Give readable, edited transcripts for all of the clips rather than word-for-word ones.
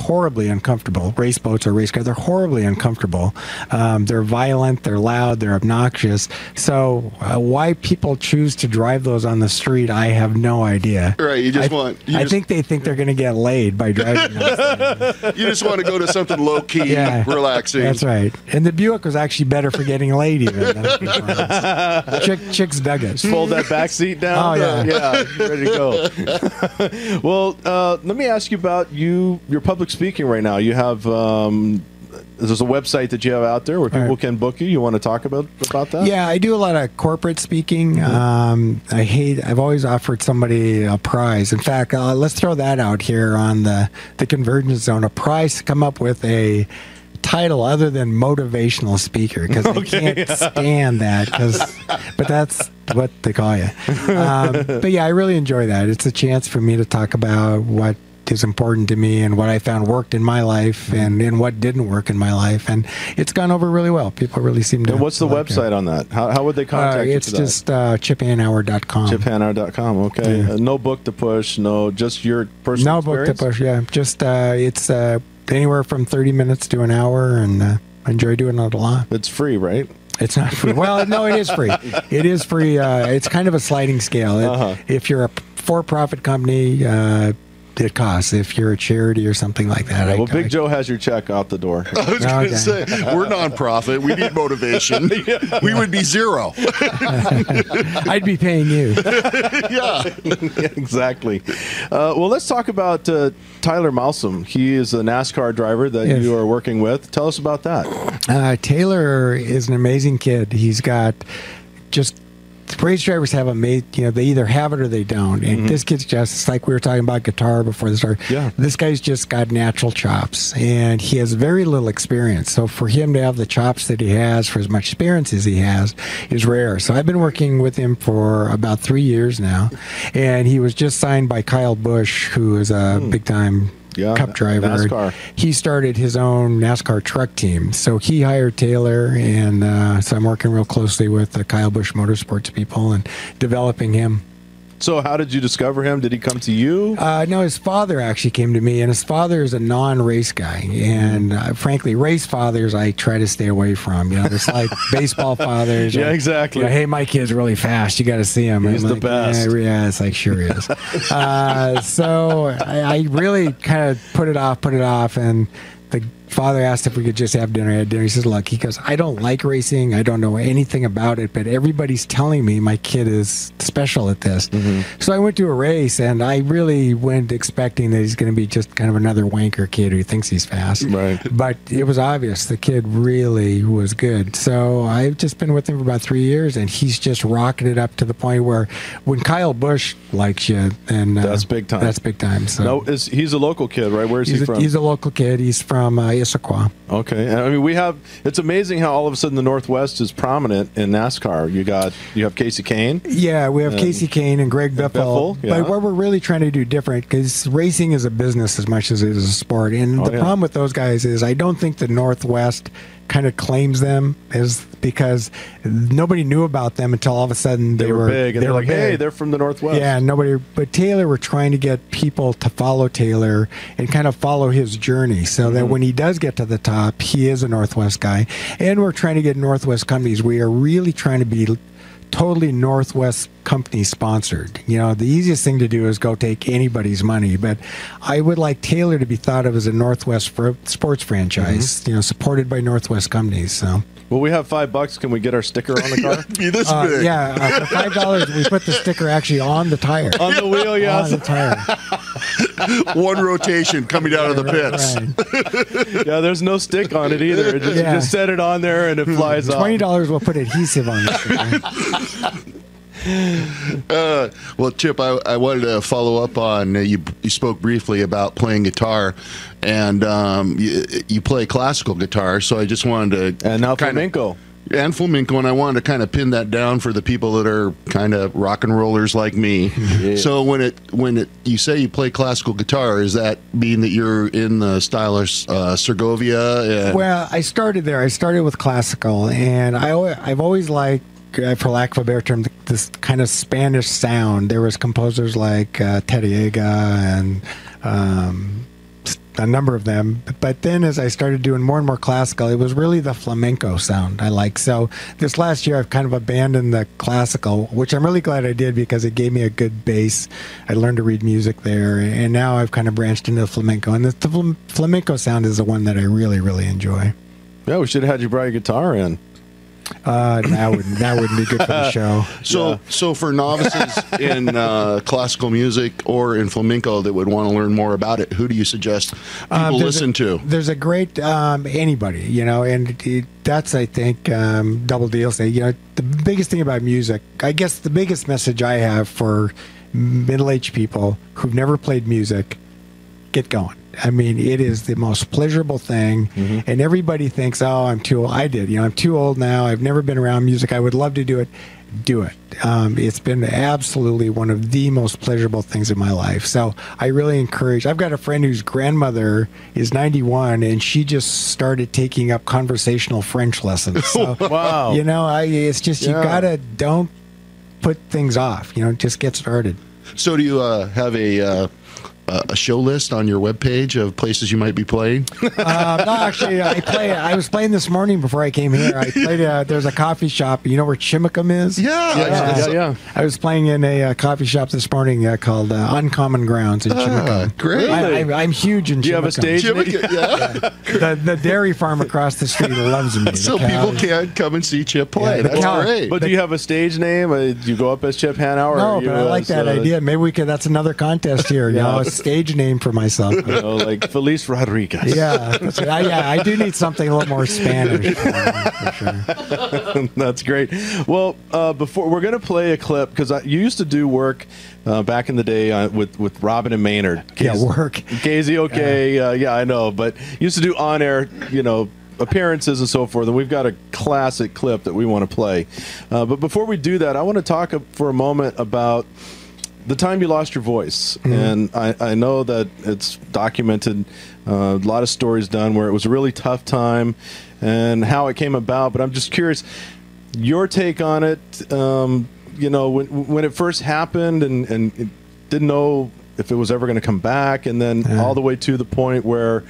horribly uncomfortable. Race boats or race cars, they're horribly uncomfortable. They're violent, they're loud, they're obnoxious. So why people choose to drive those on the street, I have no idea. Right, I think they think they're going to get laid by driving those. You just want to go to something low-key, relaxing. That's right. And the Buick was actually better for getting laid even. Chicks dug it. Fold that back seat down. Oh, yeah. Yeah, ready to go. Well, let me ask you about your public speaking right now. You have there's a website that you have out there where people can book you. You want to talk about that? Yeah, I do a lot of corporate speaking. I've always offered somebody a prize. In fact, let's throw that out here on the Convergence Zone. A prize to come up with a title other than motivational speaker, because they can't stand that. But that's what they call you. But yeah, I really enjoy that. It's a chance for me to talk about what is important to me and what I found worked in my life and what didn't work in my life, and it's gone over really well. People really seem to. And what's the website on that? How would they contact you? It's just chiphanauer.com. Chiphanauer.com. Okay. Yeah. No book to push. No, just your personal experience? No book to push. Yeah, just it's anywhere from 30 minutes to an hour, and I enjoy doing it a lot. It's free, right? It's not free. Well, no, it is free. It is free. It's kind of a sliding scale. If you're a for-profit company, it costs. If you're a charity or something like that. Well, Big Joe has your check out the door. I was going to say, we're nonprofit. We need motivation. We would be zero. I'd be paying you. Yeah, exactly. Well, let's talk about Tyler Malsom. He is a NASCAR driver that you are working with. Tell us about that. Taylor is an amazing kid. He's got just... Race drivers have they either have it or they don't. And this kid's just, like we were talking about guitar before the start. Yeah. This guy's just got natural chops, and he has very little experience. So for him to have the chops that he has, for as much experience as he has, is rare. So I've been working with him for about 3 years now, and he was just signed by Kyle Busch, who is a big-time Cup driver. NASCAR. He started his own NASCAR truck team. So he hired Taylor, and so I'm working real closely with the Kyle Busch Motorsports people and developing him. So how did you discover him? Did he come to you? No, his father actually came to me, and his father is a non-race guy. And frankly, race fathers I try to stay away from. It's like baseball fathers. Yeah, exactly. Hey, my kid's really fast. You got to see him. He's the best. Yeah, it's like, sure he is. So I really kind of put it off, and the father asked if we could just have dinner. I had dinner. He says, look, he goes, I don't like racing. I don't know anything about it, but everybody's telling me my kid is special at this. So I went to a race, and I really went expecting that he's going to be just kind of another wanker kid who thinks he's fast. Right. But it was obvious the kid really was good. So I've just been with him for about 3 years, and he's just rocketed up to the point where when Kyle Busch likes you, then that's big time. That's big time. So no, he's a local kid, right? Where is he from? He's a local kid. He's from Issaquah. Okay. I mean, it's amazing how all of a sudden the Northwest is prominent in NASCAR. You have Casey Kane. Yeah, we have Casey Kane and Greg Biffle. Yeah. But what we're really trying to do different, because racing is a business as much as it is a sport. And the problem with those guys is I don't think the Northwest kind of claims them is because nobody knew about them until all of a sudden they were big, and they're like, big. hey, they're from the Northwest. Yeah, but Taylor, we're trying to get people to follow Taylor and kind of follow his journey so that when he does get to the top, he is a Northwest guy. And we're trying to get Northwest companies. We are really trying to be totally Northwest company sponsored. The easiest thing to do is go take anybody's money, but I would like Taylor to be thought of as a Northwest sports franchise, supported by Northwest companies. So. Well, we have $5. Can we get our sticker on the car? Be this big. Yeah, for $5, we put the sticker actually on the tire. On the wheel, yeah. On the tire. One rotation coming out of the pits. Right. Yeah, there's no stick on it either. Just set it on there and it flies off. $20 we'll put adhesive on it. Well, Chip, I wanted to follow up on you spoke briefly about playing guitar, and you play classical guitar, so I just wanted to... And now flamenco. And flamenco, and I wanted to kind of pin that down for the people that are kind of rock and rollers like me. Yeah. So when you say you play classical guitar, does that mean that you're in the style of Segovia? Well, I started there. I started with classical, and I've always liked, for lack of a better term, this kind of Spanish sound. There was composers like Tediega and a number of them. But then as I started doing more and more classical, it was really the flamenco sound I like. So this last year, I've kind of abandoned the classical, which I'm really glad I did because it gave me a good base. I learned to read music there, and now I've kind of branched into the flamenco. And the flamenco sound is the one that I really, really enjoy. Yeah, we should have had you brought your guitar in. That wouldn't be good for the show. So for novices in classical music or in flamenco that would want to learn more about it, who do you suggest people listen to? There's a great anybody, and that's, I think, Double Deal say, the biggest thing about music, I guess the biggest message I have for middle-aged people who've never played music, get going. I mean, it is the most pleasurable thing, and everybody thinks, oh, I'm too old. I did. I'm too old now. I've never been around music. I would love to do it. Do it. It's been absolutely one of the most pleasurable things in my life. So I really encourage. I've got a friend whose grandmother is 91, and she just started taking up conversational French lessons. So, wow. It's just, you don't put things off. Just get started. So do you have a show list on your webpage of places you might be playing? No, actually, I was playing this morning before I came here. I played. There's a coffee shop. You know where Chimicum is? Yeah. I was playing in a coffee shop this morning called Uncommon Grounds in Chimicum. Great. I'm huge in Chimicum. Do you have a stage? Yeah. The dairy farm across the street loves me. So people can come and see Chip play. Yeah, That's great. But do you have a stage name? Do you go up as Chip Hanauer? No, but I like that idea. Maybe we could. That's another contest here. A stage name for myself. Like Feliz Rodriguez. Yeah, that's right. I do need something a little more Spanish for sure. That's great. Well, before we're going to play a clip because you used to do work back in the day with Robin and Maynard. Work. KZOK. Yeah, I know, but used to do on air, appearances and so forth, and we've got a classic clip that we want to play. But before we do that, I want to talk for a moment about the time you lost your voice. And I know that it's documented, a lot of stories done where it was a really tough time and how it came about, but I'm just curious, your take on it, when it first happened and didn't know if it was ever going to come back, and then all the way to the point where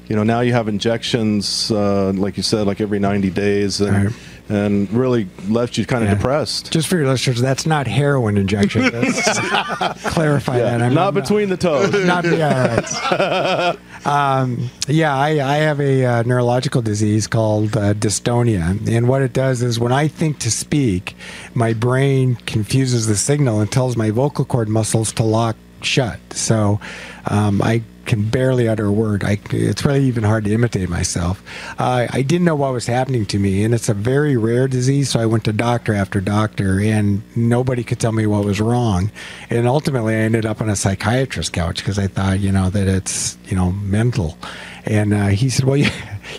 now you have injections, like you said, like every 90 days, and really left you kind of depressed. Just for your listeners, that's not heroin injection. Let's clarify that. I'm not between the toes. Not right. I have a neurological disease called dystonia, and what it does is when I think to speak, my brain confuses the signal and tells my vocal cord muscles to lock shut. So I can barely utter a word. It's really even hard to imitate myself. I didn't know what was happening to me, and it's a very rare disease, so I went to doctor after doctor, and nobody could tell me what was wrong. And ultimately, I ended up on a psychiatrist's couch because I thought, that it's, mental. And he said, well,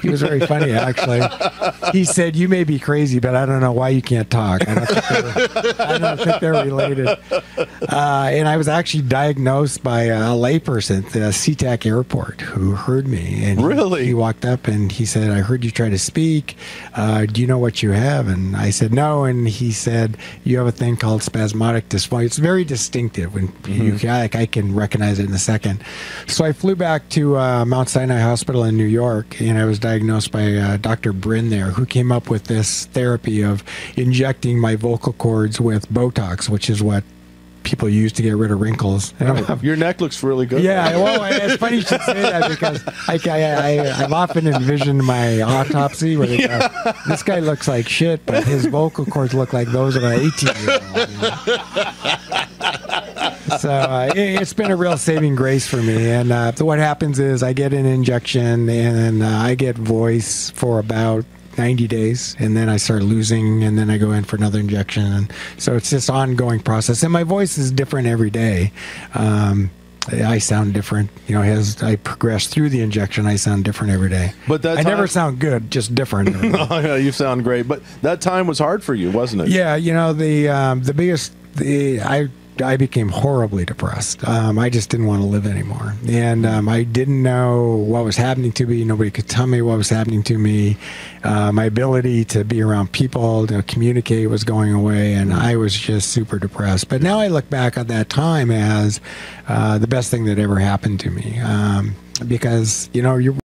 he was very funny, actually. He said, you may be crazy, but I don't know why you can't talk. I don't think they're related. And I was actually diagnosed by a layperson at the SeaTac airport who heard me. And really? He walked up and he said, I heard you try to speak. Do you know what you have? And I said, no. And he said, you have a thing called spasmodic dysphonia. It's very distinctive. When I can recognize it in a second. So I flew back to Mount Sinai Hospital in New York, and I was diagnosed by Dr. Bryn there, who came up with this therapy of injecting my vocal cords with Botox, which is what people use to get rid of wrinkles. Your neck looks really good. Yeah, well, it's funny you should say that because I've often envisioned my autopsy where they go, this guy looks like shit, but his vocal cords look like those of an 18-year-old. So it's been a real saving grace for me. And what happens is I get an injection and I get voice for about 90 days, and then I start losing, and then I go in for another injection. And so it's this ongoing process. And my voice is different every day. I sound different. As I progress through the injection, I sound different every day. But I never sound good, just different. Oh, yeah, you sound great. But that time was hard for you, wasn't it? Yeah, the biggest... I became horribly depressed. I just didn't want to live anymore. And I didn't know what was happening to me. Nobody could tell me what was happening to me. My ability to be around people, to communicate was going away, and I was just super depressed. But now I look back at that time as the best thing that ever happened to me. Because, you know,